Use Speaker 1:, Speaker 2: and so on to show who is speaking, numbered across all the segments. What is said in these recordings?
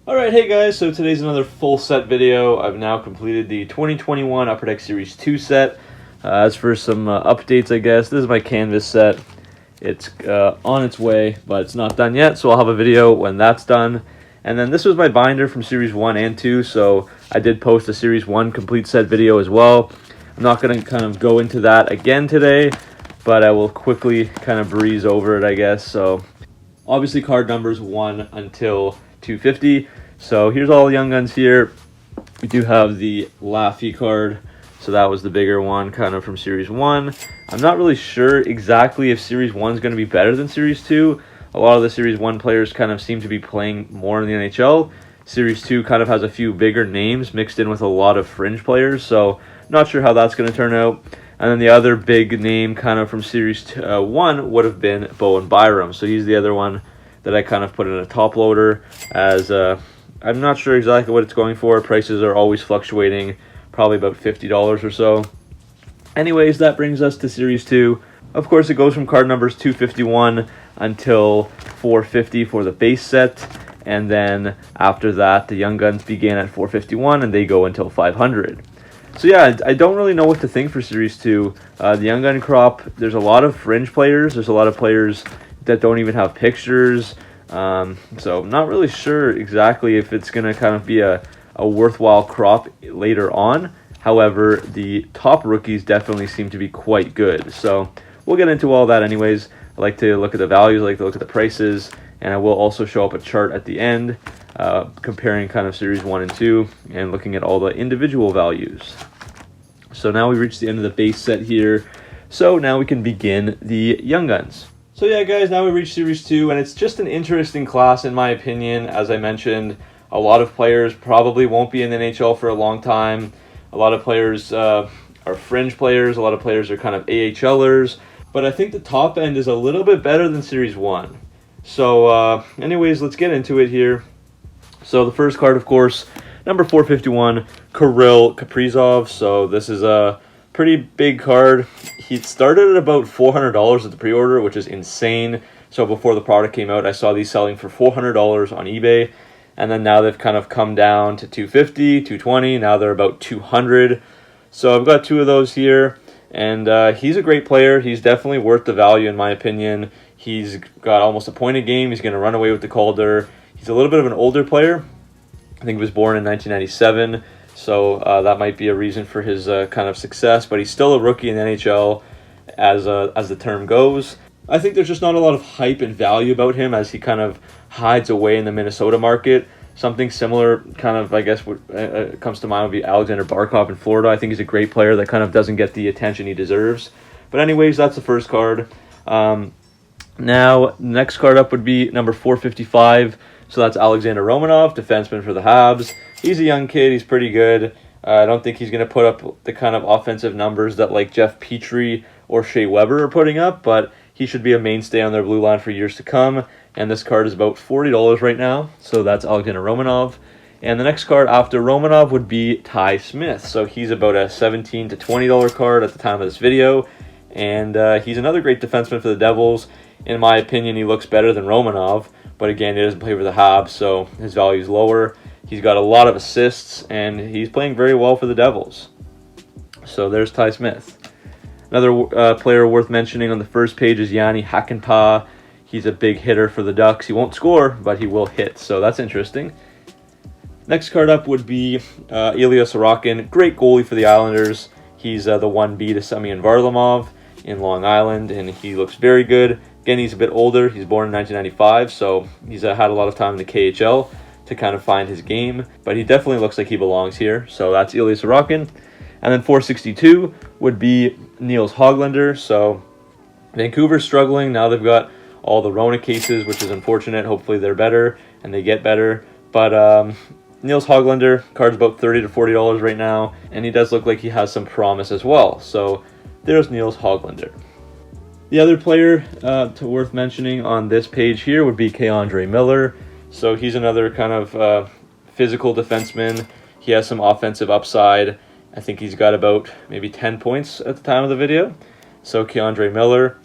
Speaker 1: Alright, hey guys, so today's another full set video. I've now completed the 2021 Upper Deck Series 2 set. As for some updates, I guess, this is my canvas set. It's on its way, but it's not done yet, so I'll have a video when that's done. And then this was my binder from Series 1 and 2, so I did post a Series 1 complete set video as well. I'm not going to kind of go into that again today, but I will quickly kind of breeze over it, I guess. So obviously card numbers 1 until 250. So here's all the Young Guns here. We do have the Laffy card. So that was the bigger one, kind of from Series 1. I'm not really sure exactly if Series 1 is going to be better than Series 2. A lot of the Series 1 players kind of seem to be playing more in the NHL. Series 2 kind of has a few bigger names mixed in with a lot of fringe players. So not sure how that's going to turn out. And then the other big name kind of from Series 1 would have been Bowen Byram. So he's the other one that I kind of put in a top loader, as I'm not sure exactly what it's going for. Prices are always fluctuating, probably about $50 or so. Anyways, that brings us to Series 2. Of course, it goes from card numbers 251 until 450 for the base set. And then after that, the Young Guns begin at 451 and they go until 500. So yeah, I don't really know what to think for Series 2. The Young Gun crop, there's a lot of fringe players. There's a lot of players that don't even have pictures. So I'm not really sure exactly if it's going to kind of be a worthwhile crop later on. However, the top rookies definitely seem to be quite good. So we'll get into all that anyways. I like to look at the values, I like to look at the prices, and I will also show up a chart at the end comparing kind of Series 1 and 2 and looking at all the individual values. So now we reach the end of the base set here. So now we can begin the Young Guns. So yeah, guys, now we reach Series 2, and it's just an interesting class in my opinion. As I mentioned, a lot of players probably won't be in the NHL for a long time. A lot of players are fringe players. A lot of players are kind of AHLers. But I think the top end is a little bit better than Series 1. So anyways, let's get into it here. So the first card, of course, number 451, Karil Caprizov. So this is a pretty big card. He started at about $400 at the pre-order, which is insane. So before the product came out, I saw these selling for $400 on eBay. And then now they've kind of come down to $250, $220. Now they're about $200. So I've got two of those here. And he's a great player. He's definitely worth the value in my opinion. He's got almost a point a game. He's going to run away with the Calder. He's a little bit of an older player. I think he was born in 1997. So that might be a reason for his kind of success. But he's still a rookie in the NHL as the term goes. I think there's just not a lot of hype and value about him as he kind of hides away in the Minnesota market. Something similar kind of, I guess, comes to mind would be Alexander Barkov in Florida. I think he's a great player that kind of doesn't get the attention he deserves. But anyways, that's the first card. Now, next card up would be number 455. So that's Alexander Romanov, defenseman for the Habs. He's a young kid. He's pretty good. I don't think he's going to put up the kind of offensive numbers that like Jeff Petrie or Shea Weber are putting up, but he should be a mainstay on their blue line for years to come. And this card is about $40 right now. So that's Alexander Romanov. And the next card after Romanov would be Tai Smith. So he's about a $17 to $20 card at the time of this video. And he's another great defenseman for the Devils. In my opinion, he looks better than Romanov. But again, he doesn't play for the Habs, so his value is lower. He's got a lot of assists, and he's playing very well for the Devils. So there's Tai Smith. Another player worth mentioning on the first page is Yanni Hakanpää. He's a big hitter for the Ducks. He won't score, but he will hit, so that's interesting. Next card up would be Elia Sarakin. Great goalie for the Islanders. He's the 1B to Semyon Varlamov in Long Island, and he looks very good. Again, he's a bit older. He's born in 1995, so he's had a lot of time in the KHL to kind of find his game. But he definitely looks like he belongs here. So that's Elia Sarakin. And then 462 would be Nils Höglander. So Vancouver's struggling. Now they've got all the Rona cases, which is unfortunate. Hopefully they're better and they get better. But Nils Höglander, card's about $30 to $40 right now. And he does look like he has some promise as well. So there's Nils Höglander. The other player worth mentioning on this page here would be K'Andre Miller. So he's another kind of physical defenseman. He has some offensive upside. I think he's got about maybe 10 points at the time of the video. So K'Andre Miller,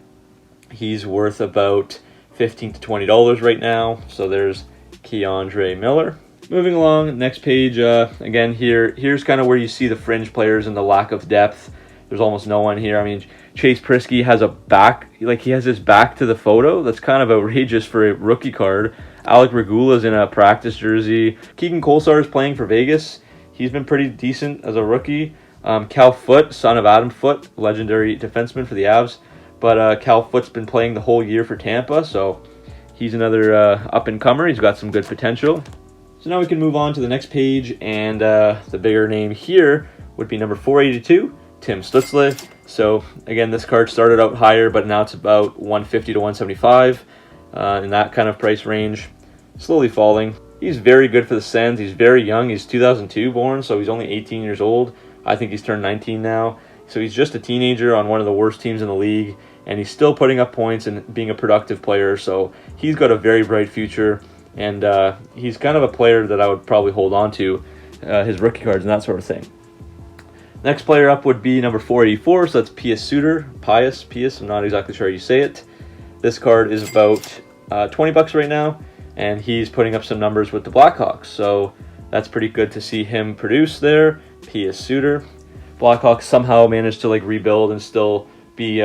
Speaker 1: he's worth about $15 to $20 right now. So there's K'Andre Miller. Moving along, next page, again here's kind of where you see the fringe players and the lack of depth. There's almost no one here. I mean, Chase Prisky has a back, like he has his back to the photo. That's kind of outrageous for a rookie card. Alec Regula's in a practice jersey. Keegan Kolesar is playing for Vegas. He's been pretty decent as a rookie. Cal Foote, son of Adam Foote, legendary defenseman for the Avs. But Cal Foote's been playing the whole year for Tampa, so he's another up-and-comer. He's got some good potential. So now we can move on to the next page, and the bigger name here would be number 482, Tim Stutzla. So again, this card started out higher, but now it's about 150 to 175 in that kind of price range, slowly falling. He's very good for the Sens. He's very young. He's 2002 born, so he's only 18 years old. I think he's turned 19 now. So he's just a teenager on one of the worst teams in the league, and he's still putting up points and being a productive player. So he's got a very bright future. And he's kind of a player that I would probably hold on to, his rookie cards and that sort of thing. Next player up would be number 484, so that's Pius Suter. Pius, I'm not exactly sure how you say it. This card is about $20 right now, and he's putting up some numbers with the Blackhawks. So that's pretty good to see him produce there, Pius Suter. Blackhawks somehow managed to rebuild and still be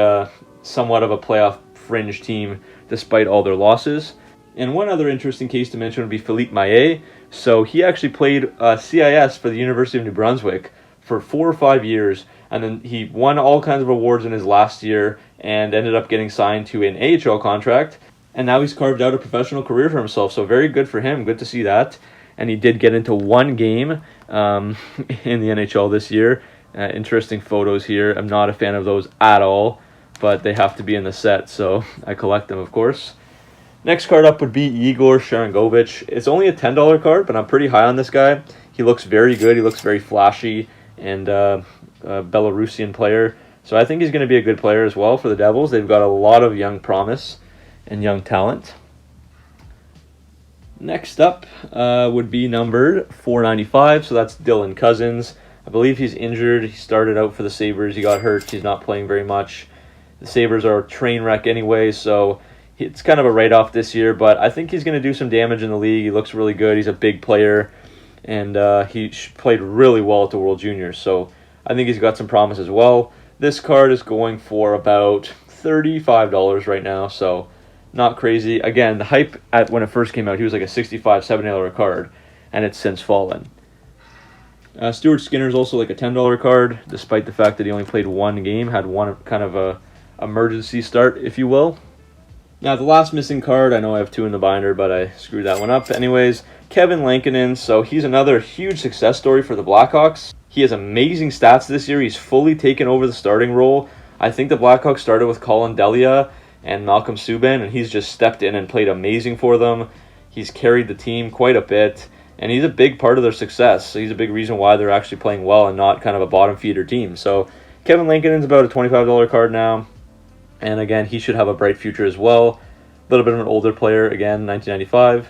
Speaker 1: somewhat of a playoff fringe team despite all their losses. And one other interesting case to mention would be Philippe Meyer. So he actually played CIS for the University of New Brunswick for 4 or 5 years, and then he won all kinds of awards in his last year and ended up getting signed to an AHL contract, and now he's carved out a professional career for himself, so very good for him. Good to see that. And he did get into one game in the NHL this year. Interesting photos here. I'm not a fan of those at all, but they have to be in the set, so I collect them, of course. Next card up would be Igor Sharon Govich. It's only a $10 card, but I'm pretty high on this guy. He looks very good. He looks very flashy and a Belarusian player. So I think he's going to be a good player as well for the Devils. They've got a lot of young promise and young talent. Next up would be numbered 495, so that's Dylan Cousins. I believe he's injured. He started out for the Sabres. He got hurt. He's not playing very much. The Sabres are a train wreck anyway, so it's kind of a write-off this year, but I think he's going to do some damage in the league. He looks really good. He's a big player, and he played really well at the World Juniors, so I think he's got some promise as well. This card is going for about $35 right now, so not crazy. Again, the hype when it first came out, he was like a $65, $70 card, and it's since fallen. Stuart Skinner is also like a $10 card, despite the fact that he only played one game, had one kind of a emergency start, if you will. Now, the last missing card, I know I have two in the binder, but I screwed that one up. Anyways, Kevin Lankinen, so he's another huge success story for the Blackhawks. He has amazing stats this year. He's fully taken over the starting role. I think the Blackhawks started with Colin Delia and Malcolm Subban, and he's just stepped in and played amazing for them. He's carried the team quite a bit, and he's a big part of their success. So he's a big reason why they're actually playing well and not kind of a bottom feeder team. So Kevin Lankinen's about a $25 card now. And again, he should have a bright future as well. A little bit of an older player, again, 1995.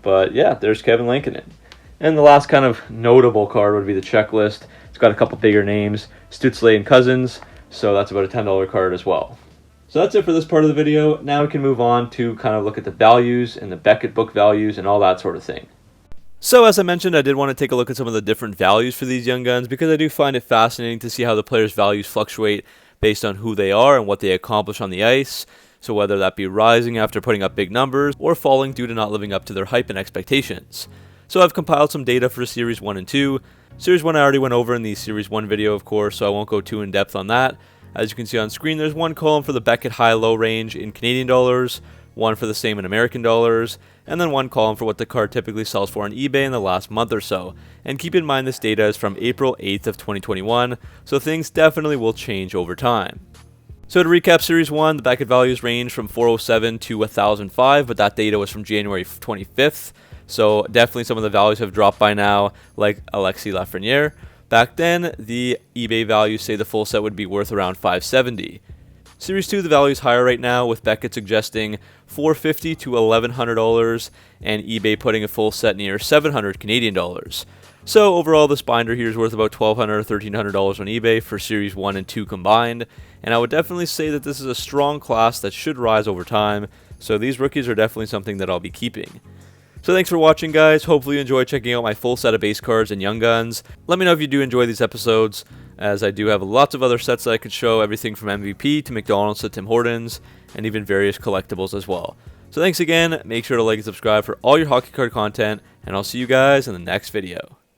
Speaker 1: But yeah, there's Kevin Lankinen. And the last kind of notable card would be the checklist. It's got a couple bigger names, Stutzla and Cousins. So that's about a $10 card as well. So that's it for this part of the video. Now we can move on to kind of look at the values and the Beckett book values and all that sort of thing. So as I mentioned, I did want to take a look at some of the different values for these young guns because I do find it fascinating to see how the players' values fluctuate based on who they are and what they accomplish on the ice. So whether that be rising after putting up big numbers or falling due to not living up to their hype and expectations. So I've compiled some data for Series 1 and 2. Series 1 I already went over in the Series 1 video, of course, so I won't go too in depth on that. As you can see on screen, there's one column for the Beckett high-low range in Canadian dollars, one for the same in American dollars, and then one column for what the card typically sells for on eBay in the last month or so. And keep in mind this data is from April 8th of 2021, so things definitely will change over time. So to recap Series 1, the Beckett values range from 407 to 1005, but that data was from January 25th, so definitely some of the values have dropped by now, like Alexis Lafreniere. Back then, the eBay values say the full set would be worth around 570. Series 2, the value is higher right now, with Beckett suggesting $450 to $1,100, and eBay putting a full set near $700 Canadian dollars. So overall, this binder here is worth about $1,200 or $1,300 on eBay for Series 1 and 2 combined, and I would definitely say that this is a strong class that should rise over time, so these rookies are definitely something that I'll be keeping. So thanks for watching, guys. Hopefully you enjoy checking out my full set of base cards and Young Guns. Let me know if you do enjoy these episodes, as I do have lots of other sets that I could show, everything from MVP to McDonald's to Tim Hortons, and even various collectibles as well. So thanks again, make sure to like and subscribe for all your hockey card content, and I'll see you guys in the next video.